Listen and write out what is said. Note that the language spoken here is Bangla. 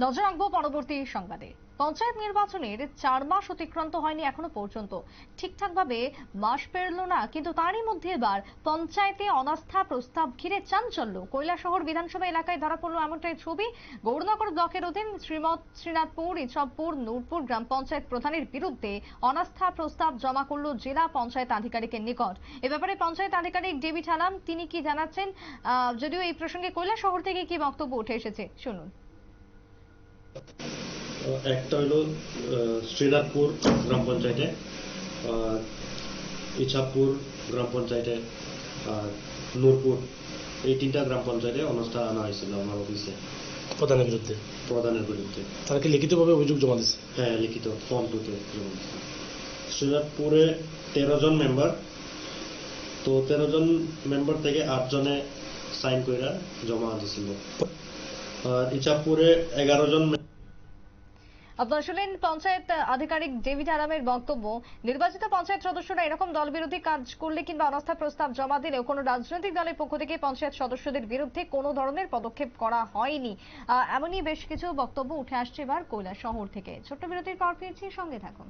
নজর রাখবো পরবর্তী সংবাদে। পঞ্চায়েত নির্বাচনের 4 মাস অতিক্রান্ত হয়নি এখনো পর্যন্ত, ঠিকঠাকভাবে মাস পেরোলো না, কিন্তু তারই মধ্যে এবার পঞ্চায়েতে অনাস্থা প্রস্তাব ঘিরে চাঞ্চল্য। কৈলাসহর বিধানসভা এলাকায় ধরা পড়লো এমনটাই ছবি। গৌরনগর ব্লকের অধীন শ্রীনাথপুর, ইছাবপুর, নূরপুর গ্রাম পঞ্চায়েত প্রধানের বিরুদ্ধে অনাস্থা প্রস্তাব জমা করলো জেলা পঞ্চায়েত আধিকারিকের নিকট। এ ব্যাপারে পঞ্চায়েত আধিকারিক ডেভিড হালাম তিনি কি জানাচ্ছেন, যদিও এই প্রসঙ্গে কৈলাসহর থেকে কি বক্তব্য উঠে এসেছে শুনুন। একটা হলো শ্রীনাথপুর গ্রাম পঞ্চায়েতে, ইছাবপুর গ্রাম পঞ্চায়েতে আর নূরপুর, এই 3টা গ্রাম পঞ্চায়েতে অনাস্থা আনা হয়েছিল আমার অফিসে প্রধানের বিরুদ্ধে। তারা কি লিখিতভাবে অভিযোগ জমা দিচ্ছে? হ্যাঁ, লিখিত ফর্ম 2 তে জমা দিচ্ছে। শ্রীনাথপুরে 13 জন মেম্বার, তো 13 জন মেম্বার থেকে 8 জনে সাইন কইরা জমা দিছিল। আর ইছাবপুরে 11 জন। আপনারা শুনলেন পঞ্চায়েত আধিকারিক ডেভিড হারামের বক্তব্য। নির্বাচিত পঞ্চায়েত সদস্যরা এরকম দলবিরোধী কাজ করলে কিংবা অনাস্থা প্রস্তাব জমা দিলেও কোনো রাজনৈতিক দলের পক্ষ থেকে পঞ্চায়েত সদস্যদের বিরুদ্ধে কোনো ধরনের পদক্ষেপ করা হয়নি, এমনই বেশ কিছু বক্তব্য উঠে আসছে এবার কৈলাসহর থেকে। ছোট্ট বিরতির পর ফিরছি, সঙ্গে থাকুন।